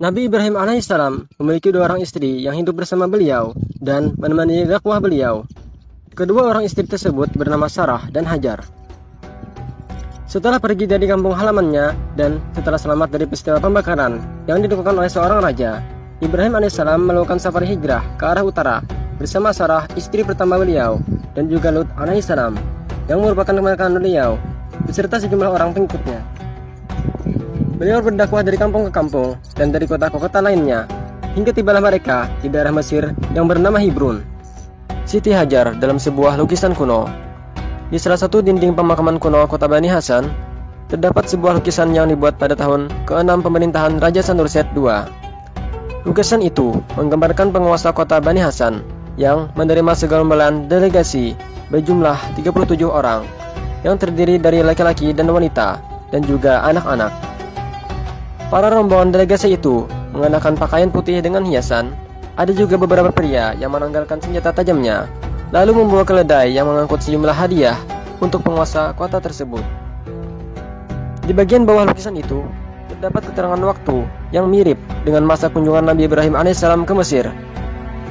Nabi Ibrahim alaihissalam memiliki dua orang istri yang hidup bersama beliau dan menemani dakwah beliau. Kedua orang istri tersebut bernama Sarah dan Hajar. Setelah pergi dari kampung halamannya dan setelah selamat dari peristiwa pembakaran yang dilakukan oleh seorang raja, Ibrahim alaihissalam melakukan safari hijrah ke arah utara bersama Sarah, istri pertama beliau, dan juga Lut alaihissalam yang merupakan keponakan beliau beserta sejumlah orang pengikutnya. Beliau berdakwah dari kampung ke kampung dan dari kota ke kota lainnya, hingga tibalah mereka di daerah Mesir yang bernama Hebron. Siti Hajar dalam sebuah lukisan kuno. Di salah satu dinding pemakaman kuno kota Bani Hasan, terdapat sebuah lukisan yang dibuat pada tahun ke-6 pemerintahan Raja Sanurset II. Lukisan itu menggambarkan penguasa kota Bani Hasan yang menerima segerombolan delegasi berjumlah 37 orang, yang terdiri dari laki-laki dan wanita, dan juga anak-anak. Para rombongan delegasi itu mengenakan pakaian putih dengan hiasan. Ada juga beberapa pria yang menanggalkan senjata tajamnya, lalu membawa keledai yang mengangkut sejumlah hadiah untuk penguasa kota tersebut. Di bagian bawah lukisan itu terdapat keterangan waktu yang mirip dengan masa kunjungan Nabi Ibrahim alaihissalam ke Mesir.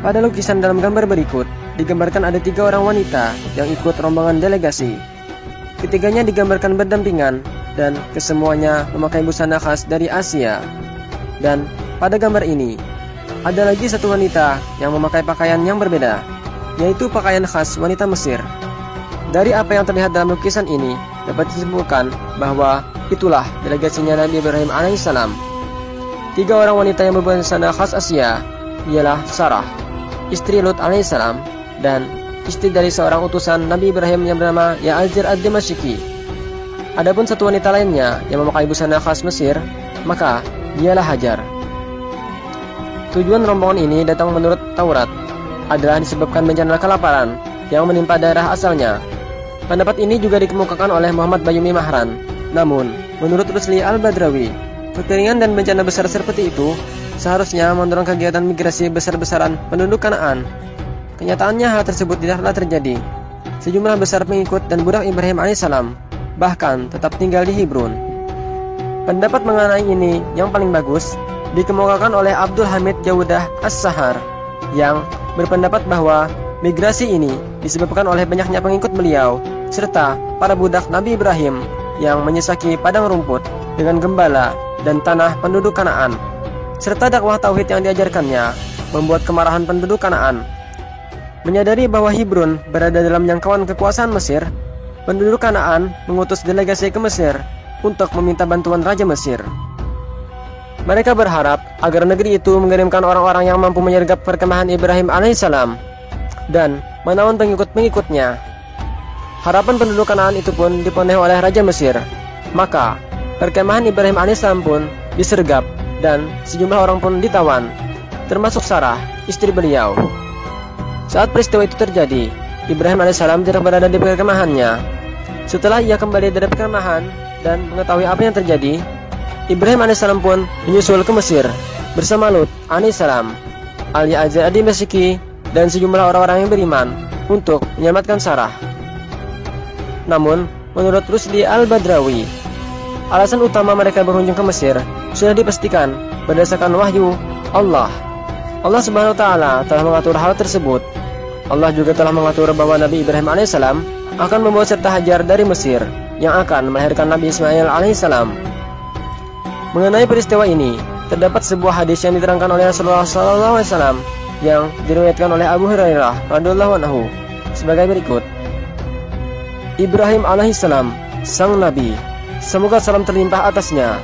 Pada lukisan dalam gambar berikut digambarkan ada 3 orang wanita yang ikut rombongan delegasi. Ketiganya digambarkan berdampingan dan kesemuanya memakai busana khas dari Asia. Dan pada gambar ini ada lagi satu wanita yang memakai pakaian yang berbeda, yaitu pakaian khas wanita Mesir. Dari apa yang terlihat dalam lukisan ini dapat disimpulkan bahwa itulah delegasinya Nabi Ibrahim alaihissalam. 3 orang wanita yang berbusana khas Asia ialah Sarah, istri Lut alaihissalam, dan istri dari seorang utusan Nabi Ibrahim yang bernama Ya'azir ad-Dimashqi. Adapun satu wanita lainnya yang memakai busana khas Mesir, maka dialah Hajar. Tujuan rombongan ini datang menurut Taurat adalah disebabkan bencana kelaparan yang menimpa daerah asalnya. Pendapat ini juga dikemukakan oleh Muhammad Bayyumi Mahran. Namun, menurut Rusli Al-Badrawi, kekeringan dan bencana besar seperti itu seharusnya mendorong kegiatan migrasi besar-besaran penduduk Kanaan. Kenyataannya hal tersebut tidaklah terjadi. Sejumlah besar pengikut dan budak Ibrahim alaihissalam bahkan tetap tinggal di Hebron. Pendapat mengenai ini yang paling bagus dikemukakan oleh Abdul Hamid Jawdah As-Sahar, yang berpendapat bahwa migrasi ini disebabkan oleh banyaknya pengikut beliau serta para budak Nabi Ibrahim yang menyesaki padang rumput dengan gembala dan tanah penduduk Kanaan, serta dakwah tauhid yang diajarkannya membuat kemarahan penduduk Kanaan. Menyadari bahwa Hebron berada dalam jangkauan kekuasaan Mesir, penduduk Kanaan mengutus delegasi ke Mesir untuk meminta bantuan Raja Mesir. Mereka berharap agar negeri itu mengirimkan orang-orang yang mampu menyergap perkemahan Ibrahim alaihissalam dan menawan pengikut-pengikutnya. Harapan penduduk Kanaan itu pun dipenuhi oleh Raja Mesir. Maka perkemahan Ibrahim alaihissalam pun disergap dan sejumlah orang pun ditawan, termasuk Sarah, istri beliau. Saat peristiwa itu terjadi, Ibrahim alaihissalam tidak berada di perkemahannya. Setelah ia kembali dari perkemahan dan mengetahui apa yang terjadi, Ibrahim alaihissalam pun menyusul ke Mesir bersama Lut alaihissalam, Al-Ya'azir ad-Dimashqi, dan sejumlah orang-orang yang beriman untuk menyelamatkan Sarah. Namun, menurut Rusdi Al-Badrawi, alasan utama mereka berkunjung ke Mesir sudah dipastikan berdasarkan wahyu Allah. Allah Subhanahu wa taala telah mengatur hal tersebut. Allah juga telah mengatur bahwa Nabi Ibrahim alaihissalam akan membawa serta Hajar dari Mesir yang akan melahirkan Nabi Ismail alaihissalam. Mengenai peristiwa ini, terdapat sebuah hadis yang diterangkan oleh Rasulullah SAW yang diriwayatkan oleh Abu Hurairah radhiyallahu anhu sebagai berikut. Ibrahim alaihissalam, sang Nabi, semoga salam terlimpah atasnya,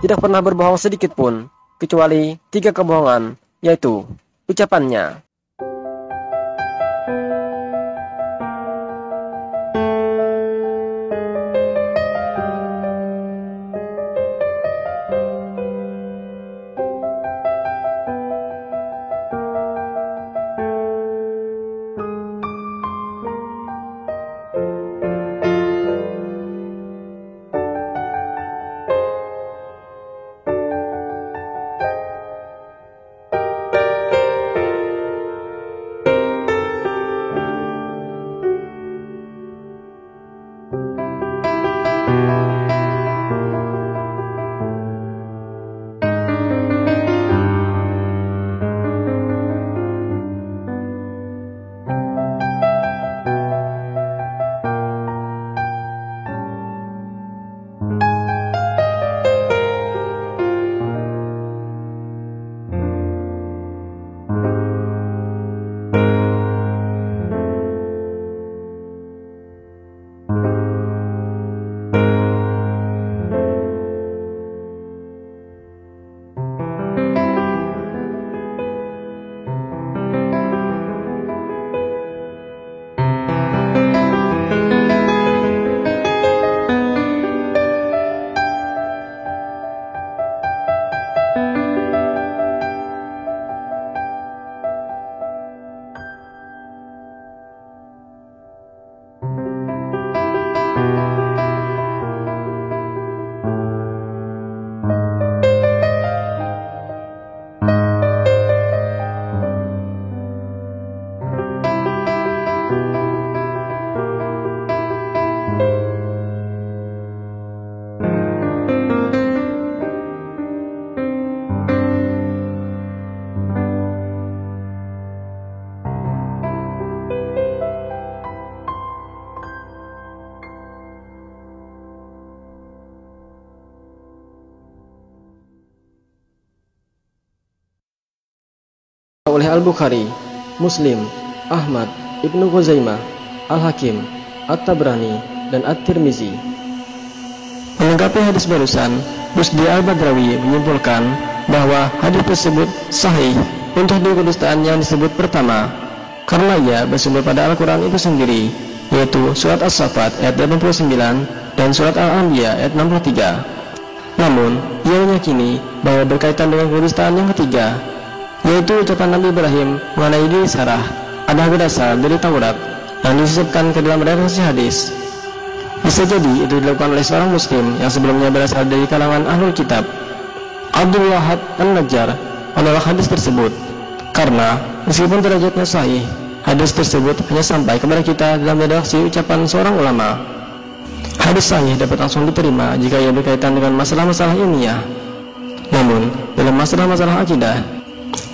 tidak pernah berbohong sedikit pun, kecuali 3 kebohongan, yaitu ucapannya, oleh Al-Bukhari, Muslim, Ahmad, Ibnu Khuzaimah, Al-Hakim, At-Tabrani, dan At-Tirmizi. Melengkapi hadis barusan, Rusdi Al-Badrawi menyimpulkan bahwa hadis tersebut sahih untuk dua kedustaan yang disebut pertama, karena ia bersumber pada Al-Quran itu sendiri, yaitu surat As-Saffat ayat 89 dan surat Al-Anbiya ayat 63. Namun, ia meyakini bahwa berkaitan dengan kedustaan yang ketiga, yaitu ucapan Nabi Ibrahim mengenai diri Sarah, adalah berasal dari Taurat yang disisipkan ke dalam redaksi hadis. Bisa jadi itu dilakukan oleh seorang muslim yang sebelumnya berasal dari kalangan ahlul kitab. Abdul Wahab An-Najjar menolak hadis tersebut karena meskipun derajatnya sahih, hadis tersebut hanya sampai kepada kita dalam redaksi ucapan seorang ulama. Hadis sahih dapat langsung diterima jika ia berkaitan dengan masalah-masalah ilmiah. Namun, dalam masalah-masalah akidah,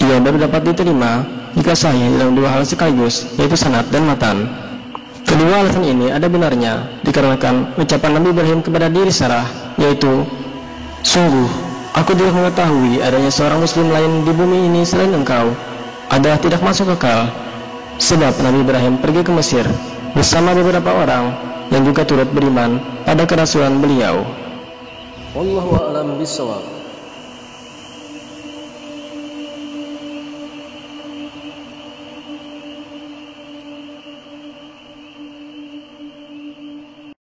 ia baru dapat diterima jika sahih dalam dua hal sekaligus, yaitu sanad dan matan. Kedua alasan ini ada benarnya dikarenakan ucapan Nabi Ibrahim kepada diri Sarah, yaitu, "Sungguh, aku tidak mengetahui adanya seorang muslim lain di bumi ini selain engkau, adalah tidak masuk akal." Sebab Nabi Ibrahim pergi ke Mesir bersama beberapa orang yang juga turut beriman pada kerasulan beliau. Wallahu a'lam bishawab.